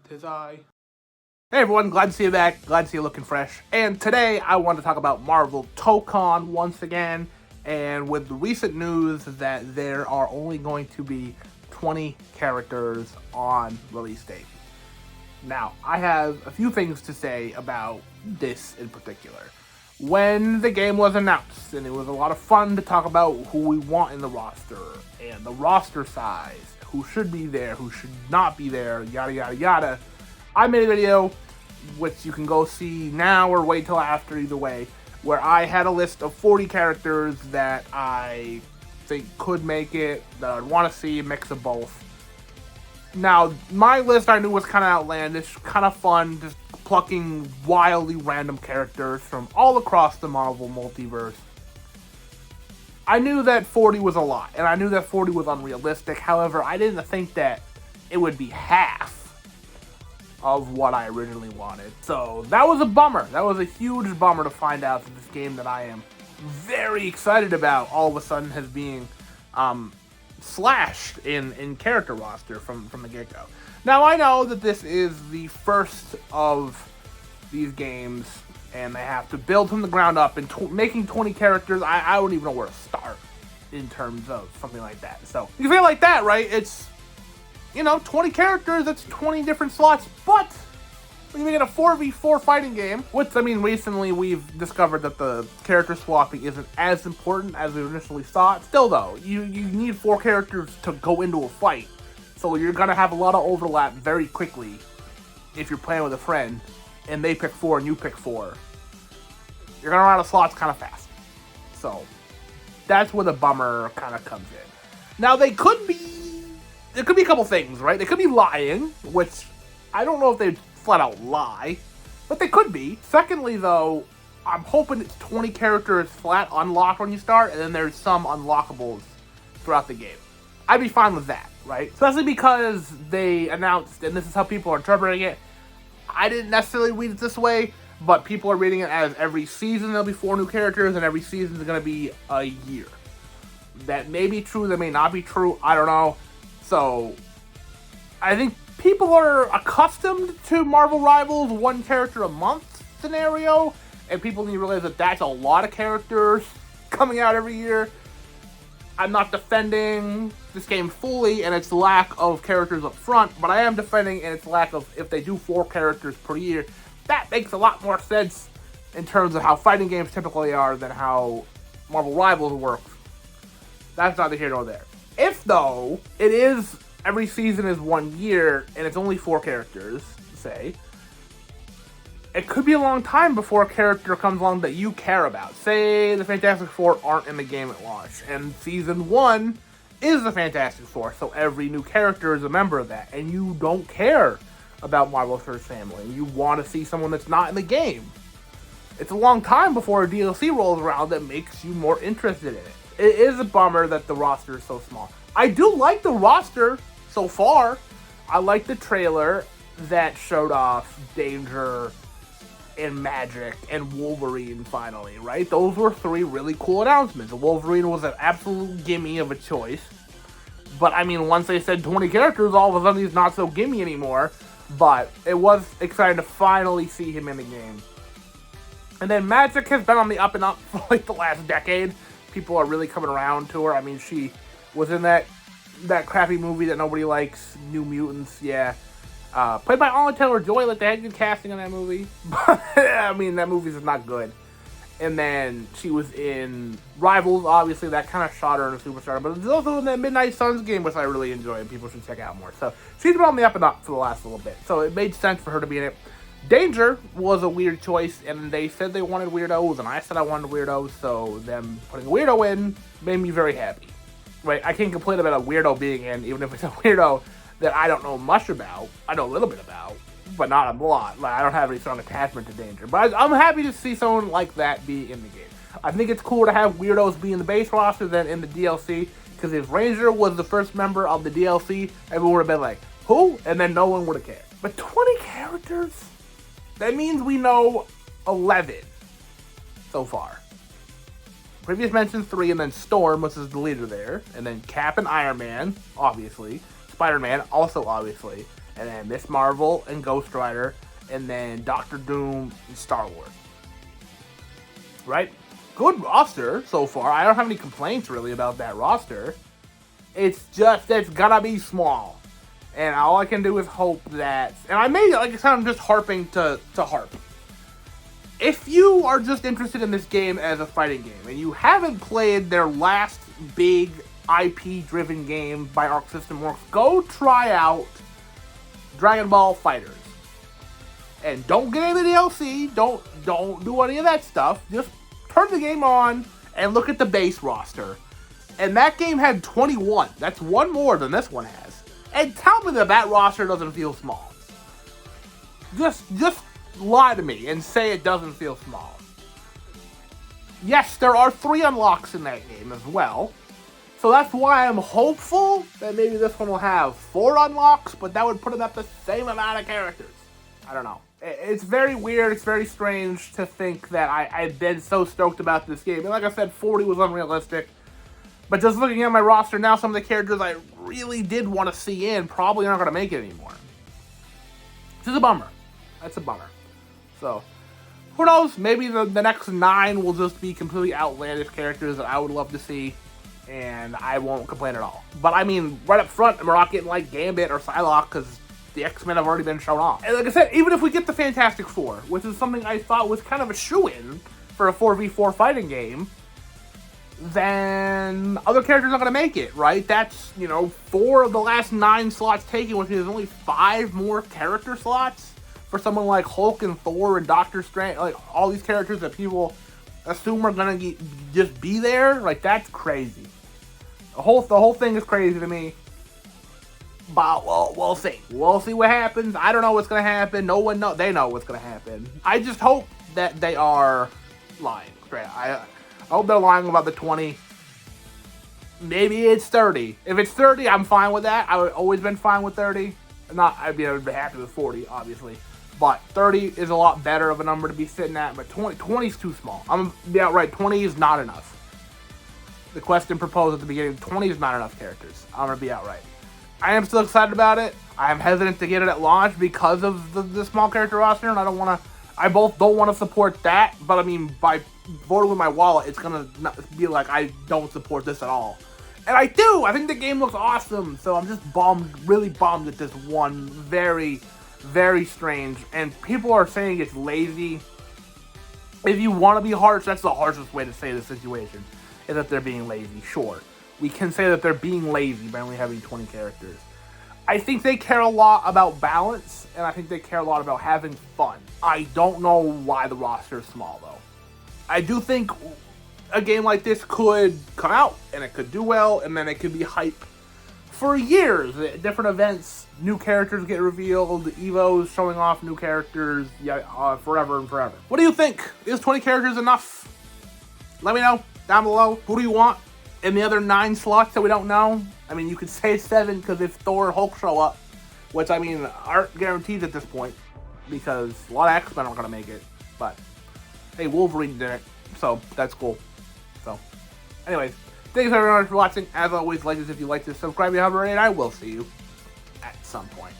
'Tis I. Hey everyone, glad to see you back. Glad to see you looking fresh. And today I want to talk about Marvel Tokon once again. And with the recent news that there are only going to be 20 characters on release date. Now, I have a few things to say about this in particular. When the game was announced, and it was a lot of fun to talk about who we want in the roster, and the roster size, who should be there, who should not be there, yada yada yada, I made a video, which you can go see now or wait till after, either way, where I had a list of 40 characters that I think could make it, that I'd want to see, a mix of both. Now, my list I knew was kind of outlandish, kind of fun, just plucking wildly random characters from all across the Marvel multiverse. I knew that 40 was a lot, and I knew that 40 was unrealistic. However, I didn't think that it would be half of what I originally wanted. So that was a bummer. That was a huge bummer to find out that this game that I am very excited about all of a sudden has being slashed in character roster from the get-go. Now, I know that this is the first of these games, and they have to build from the ground up, and making 20 characters, I don't even know where to start in terms of something like that. So, you feel like that, right? It's, 20 characters, that's 20 different slots, but when you make it a 4v4 fighting game, which, recently we've discovered that the character swapping isn't as important as we initially thought. Still, though, you need 4 characters to go into a fight, so you're going to have a lot of overlap very quickly if you're playing with a friend, and they pick 4 and you pick 4. You're going to run out of slots kind of fast. So, that's where the bummer kind of comes in. Now, there could be a couple things, right? They could be lying, which I don't know if they'd flat out lie, but they could be. Secondly, though, I'm hoping it's 20 characters flat unlocked when you start, and then there's some unlockables throughout the game. I'd be fine with that, right? Especially because they announced, and this is how people are interpreting it, I didn't necessarily read it this way, but people are reading it as every season there'll be 4 new characters, and every season is going to be a year. That may be true, that may not be true, I don't know. So, I think people are accustomed to Marvel Rivals 1 character a month scenario, and people need to realize that that's a lot of characters coming out every year. I'm not defending this game fully and its lack of characters up front, but I am defending in its lack of, if they do 4 characters per year, that makes a lot more sense in terms of how fighting games typically are than how Marvel Rivals work. That's neither here nor there. If, though, it is every season is 1 year and it's only 4 characters, say, it could be a long time before a character comes along that you care about. Say the Fantastic Four aren't in the game at launch, and Season 1 is the Fantastic Four, so every new character is a member of that, and you don't care about Marvel's First Family. You want to see someone that's not in the game. It's a long time before a DLC rolls around that makes you more interested in it. It is a bummer that the roster is so small. I do like the roster so far. I like the trailer that showed off Danger and Magic and Wolverine finally, right? Those were 3 really cool announcements. Wolverine was an absolute gimme of a choice. But, once they said 20 characters, all of a sudden he's not so gimme anymore. But it was exciting to finally see him in the game. And then Magic has been on the up and up for the last decade. People are really coming around to her. She was in that crappy movie that nobody likes, New Mutants, yeah. Played by Anya Taylor-Joy, they had good casting in that movie. But, that movie's not good. And then she was in Rivals, obviously, that kind of shot her into superstar. But there's also in that Midnight Suns game, which I really enjoy, and people should check out more. So, she's been on the up and up for the last little bit. So, it made sense for her to be in it. Danger was a weird choice, and they said they wanted weirdos, and I said I wanted weirdos, so them putting a weirdo in made me very happy. Right? I can't complain about a weirdo being in, even if it's a weirdo that I don't know much about. I know a little bit about, but not a lot. I don't have any strong attachment to Danger. But I'm happy to see someone like that be in the game. I think it's cool to have weirdos be in the base roster than in the DLC, because if Ranger was the first member of the DLC, everyone would have been like, who? And then no one would have cared. But 20 characters? That means we know 11 so far. Previous mentioned 3, and then Storm, which is the leader there, and then Cap and Iron Man, obviously. Spider-Man, also obviously. and then Miss Marvel and Ghost Rider, and then Doctor Doom and Star-Lord. Right? Good roster so far. I don't have any complaints really about that roster. It's just it's gonna be small. And all I can do is hope that, and I may, like I said, I'm just harping to harp. If you are just interested in this game as a fighting game, and you haven't played their last big IP-driven game by Arc System Works, go try out Dragon Ball FighterZ. And don't get any of the DLC, don't do any of that stuff. Just turn the game on and look at the base roster. And that game had 21. That's one more than this one has. And tell me that roster doesn't feel small. Just lie to me and say it doesn't feel small. Yes, there are 3 unlocks in that game as well. So that's why I'm hopeful that maybe this one will have 4 unlocks, but that would put it at the same amount of characters. I don't know. It's very weird, it's very strange to think that I've been so stoked about this game. And like I said, 40 was unrealistic. But just looking at my roster now, some of the characters I really did want to see in probably aren't going to make it anymore. Which is a bummer. That's a bummer. So, who knows? Maybe the next 9 will just be completely outlandish characters that I would love to see. And I won't complain at all. But I mean, right up front, we're not getting like Gambit or Psylocke because the X-Men have already been shown off. And like I said, even if we get the Fantastic Four, which is something I thought was kind of a shoo-in for a 4v4 fighting game, then other characters aren't going to make it, right? That's, 4 of the last 9 slots taken, which means there's only 5 more character slots for someone like Hulk and Thor and Doctor Strange, like all these characters that people assume are going to just be there. Like, that's crazy. The whole thing is crazy to me. But we'll see. We'll see what happens. I don't know what's going to happen. No one knows. They know what's going to happen. I just hope that they are lying. I hope they're lying about the 20. Maybe it's 30. If it's 30, I'm fine with that. I've always been fine with 30. I'd be happy with 40, obviously. But 30 is a lot better of a number to be sitting at. But 20 is too small. I'm going to be outright. 20 is not enough. The question proposed at the beginning, 20 is not enough characters. I'm going to be outright. I am still excited about it. I am hesitant to get it at launch because of the small character roster, and I both don't want to support that, but I mean, by voting with my wallet, it's gonna be like I don't support this at all. And I do! I think the game looks awesome, so I'm just really bummed at this one. Very, very strange. And people are saying it's lazy. If you want to be harsh, that's the harshest way to say the situation, is that they're being lazy. Sure. We can say that they're being lazy by only having 20 characters. I think they care a lot about balance, and I think they care a lot about having fun. I don't know why the roster is small, though. I do think a game like this could come out, and it could do well, and then it could be hype for years. Different events, new characters get revealed, Evos showing off new characters, forever and forever. What do you think? Is 20 characters enough? Let me know down below. Who do you want in the other 9 slots that we don't know? I mean, you could say 7 because if Thor or Hulk show up, which, I mean, aren't guaranteed at this point because a lot of X-Men aren't going to make it. But, hey, Wolverine did it, so that's cool. So, anyways, thanks everyone for watching. As always, like this if you like this, subscribe if you haven't already, and I will see you at some point.